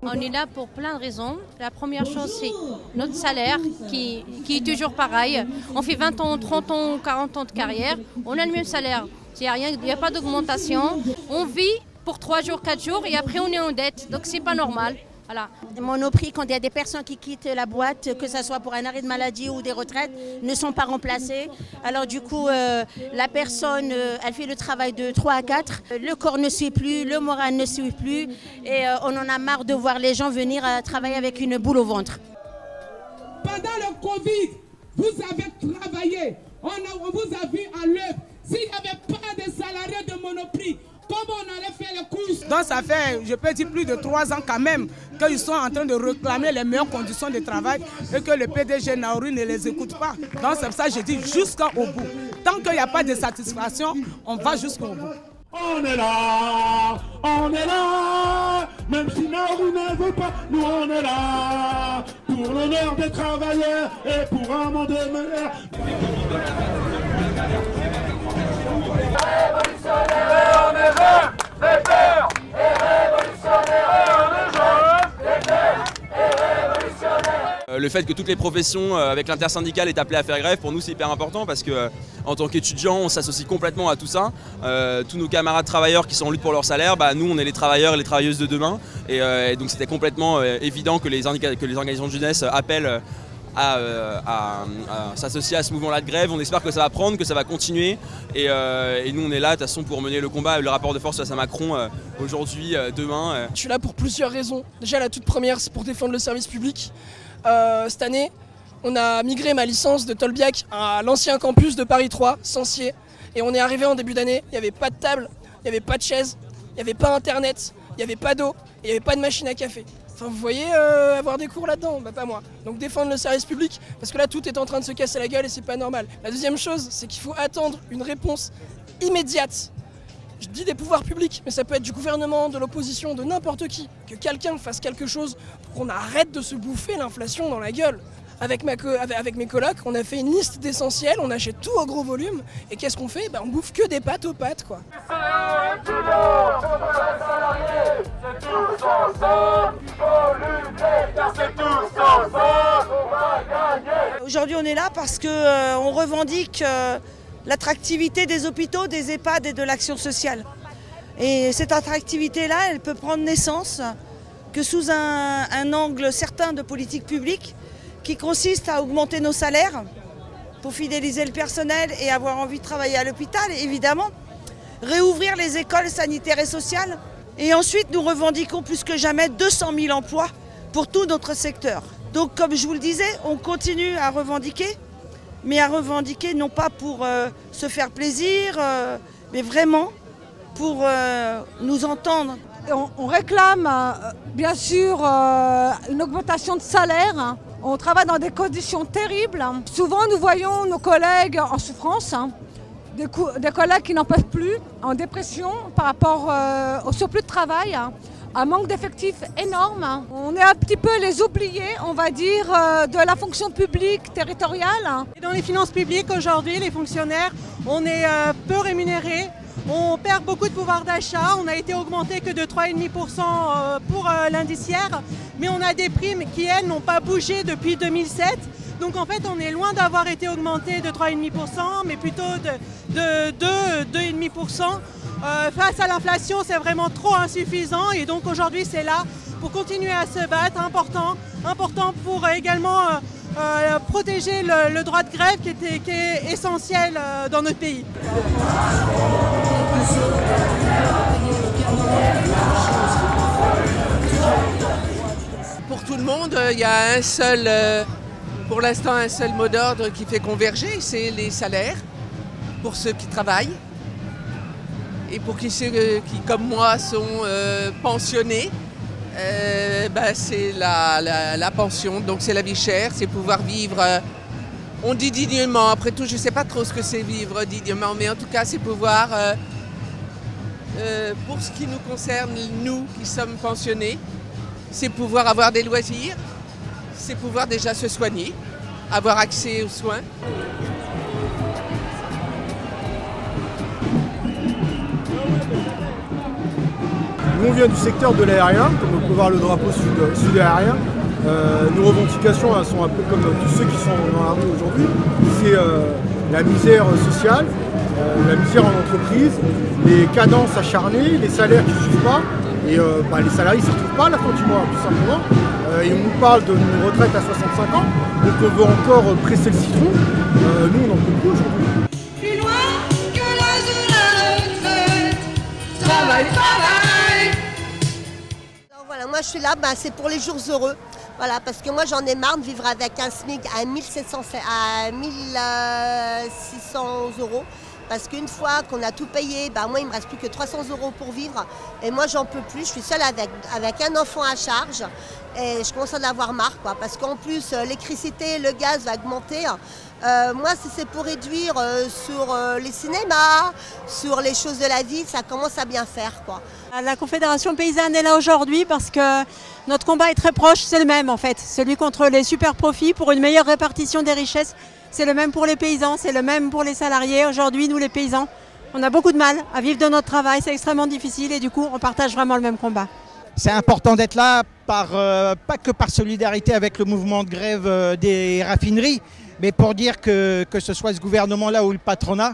On est là pour plein de raisons. La première chose, c'est notre salaire qui est toujours pareil. On fait 20 ans, 30 ans, 40 ans de carrière. On a le même salaire. Il n'y a pas d'augmentation. On vit pour 3 jours, 4 jours et après on est en dette. Donc c'est pas normal. Voilà. Monoprix, quand il y a des personnes qui quittent la boîte, que ce soit pour un arrêt de maladie ou des retraites, ne sont pas remplacées. Alors du coup, la personne, elle fait le travail de 3 à 4. Le corps ne suit plus, le moral ne suit plus. Et on en a marre de voir les gens venir travailler avec une boule au ventre. Pendant le Covid, vous avez travaillé. On vous a vu à l'œuvre. S'il n'y avait pas de salariés de Monoprix, comment on allait faire les courses? Donc ça fait, je peux dire, plus de 3 ans quand même qu'ils sont en train de réclamer les meilleures conditions de travail et que le PDG Naouri ne les écoute pas. Donc c'est pour ça que je dis jusqu'au bout. Tant qu'il n'y a pas de satisfaction, on va jusqu'au bout. On est là, même si Naouri ne veut pas, nous on est là, pour l'honneur des travailleurs et pour un monde meilleur. Révolutionnaire, on est vert, les verts, et révolutionnaire, on est jaune, les verts, et révolutionnaire. Le fait que toutes les professions avec l'intersyndicale est appelée à faire grève, pour nous c'est hyper important parce que en tant qu'étudiants on s'associe complètement à tout ça. Tous nos camarades travailleurs qui sont en lutte pour leur salaire, nous on est les travailleurs et les travailleuses de demain et donc c'était complètement évident que les organisations de jeunesse appellent à s'associer à ce mouvement-là de grève. On espère que ça va prendre, que ça va continuer et nous on est là de toute façon pour mener le combat, le rapport de force face à Macron aujourd'hui, demain. Je suis là pour plusieurs raisons. Déjà la toute première c'est pour défendre le service public. Cette année on a migré ma licence de Tolbiac à l'ancien campus de Paris 3, Sancier, et on est arrivé en début d'année, il n'y avait pas de table, il n'y avait pas de chaise, il n'y avait pas internet, il n'y avait pas d'eau, il n'y avait pas de machine à café. Enfin, vous voyez avoir des cours là-dedans, pas moi. Donc défendre le service public, parce que là tout est en train de se casser la gueule et c'est pas normal. La deuxième chose, c'est qu'il faut attendre une réponse immédiate. Je dis des pouvoirs publics, mais ça peut être du gouvernement, de l'opposition, de n'importe qui. Que quelqu'un fasse quelque chose pour qu'on arrête de se bouffer l'inflation dans la gueule. Avec mes colocs, on a fait une liste d'essentiels, on achète tout au gros volume, et qu'est-ce qu'on fait? On bouffe que des pâtes aux pâtes, quoi. Aujourd'hui on est là parce qu'on revendique l'attractivité des hôpitaux, des EHPAD et de l'action sociale. Et cette attractivité-là, elle peut prendre naissance que sous un angle certain de politique publique qui consiste à augmenter nos salaires pour fidéliser le personnel et avoir envie de travailler à l'hôpital, évidemment. Réouvrir les écoles sanitaires et sociales. Et ensuite, nous revendiquons plus que jamais 200 000 emplois pour tout notre secteur. Donc, comme je vous le disais, on continue à revendiquer, mais à revendiquer non pas pour se faire plaisir, mais vraiment pour nous entendre. On réclame bien sûr une augmentation de salaire. On travaille dans des conditions terribles. Souvent nous voyons nos collègues en souffrance, des collègues qui n'en peuvent plus, en dépression par rapport au surplus de travail, un manque d'effectifs énorme. On est un petit peu les oubliés, on va dire, de la fonction publique territoriale. Et dans les finances publiques aujourd'hui, les fonctionnaires, on est peu rémunérés. On perd beaucoup de pouvoir d'achat, on a été augmenté que de 3,5% pour l'indiciaire, mais on a des primes qui, elles, n'ont pas bougé depuis 2007. Donc en fait, on est loin d'avoir été augmenté de 3,5%, mais plutôt de 2,5%. Face à l'inflation, c'est vraiment trop insuffisant et donc aujourd'hui, c'est là pour continuer à se battre, important pour également protéger le droit de grève qui est essentiel dans notre pays. Pour tout le monde, il y a pour l'instant un seul mot d'ordre qui fait converger, c'est les salaires pour ceux qui travaillent et pour ceux qui, comme moi, sont pensionnés. C'est la pension, donc c'est la vie chère, c'est pouvoir vivre, on dit dignement, après tout je ne sais pas trop ce que c'est vivre dignement, mais en tout cas c'est pouvoir, pour ce qui nous concerne, nous qui sommes pensionnés, c'est pouvoir avoir des loisirs, c'est pouvoir déjà se soigner, avoir accès aux soins. Nous on vient du secteur de l'aérien, comme on peut voir le drapeau sud-aérien. Nos revendications sont un peu comme tous ceux qui sont dans la rue aujourd'hui. C'est la misère sociale, la misère en entreprise, les cadences acharnées, les salaires qui ne suivent pas. Et les salariés ne s'y retrouvent pas à la fin du mois, tout simplement. Et on nous parle de une retraite à 65 ans, donc on veut encore presser le citron. Nous, on n'en peut plus aujourd'hui. Plus loin que l'âge de la retraite, travail, travail. Alors voilà, moi je suis là, c'est pour les jours heureux. Voilà, parce que moi j'en ai marre de vivre avec un SMIC à 1600 euros. Parce qu'une fois qu'on a tout payé, moi il me reste plus que 300 euros pour vivre. Et moi j'en peux plus, je suis seule avec un enfant à charge. Et je commence à en avoir marre, quoi. Parce qu'en plus l'électricité, le gaz va augmenter. Moi si c'est pour réduire sur les cinémas, sur les choses de la vie, ça commence à bien faire, quoi. La Confédération paysanne est là aujourd'hui parce que notre combat est très proche, c'est le même en fait. Celui contre les super profits pour une meilleure répartition des richesses. C'est le même pour les paysans, c'est le même pour les salariés. Aujourd'hui, nous les paysans, on a beaucoup de mal à vivre de notre travail, c'est extrêmement difficile et du coup, on partage vraiment le même combat. C'est important d'être là, pas que par solidarité avec le mouvement de grève des raffineries, mais pour dire que ce soit ce gouvernement-là ou le patronat,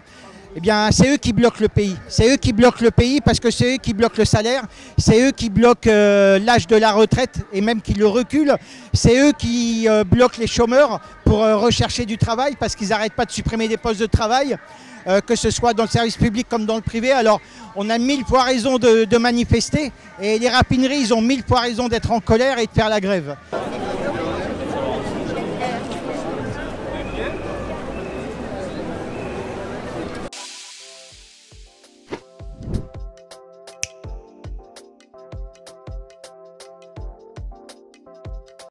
eh bien, c'est eux qui bloquent le pays. C'est eux qui bloquent le pays parce que c'est eux qui bloquent le salaire, c'est eux qui bloquent l'âge de la retraite et même qui le reculent. C'est eux qui bloquent les chômeurs pour rechercher du travail parce qu'ils n'arrêtent pas de supprimer des postes de travail, que ce soit dans le service public comme dans le privé. Alors, on a 1000 fois raison de manifester et les raffineries, ils ont 1000 fois raison d'être en colère et de faire la grève.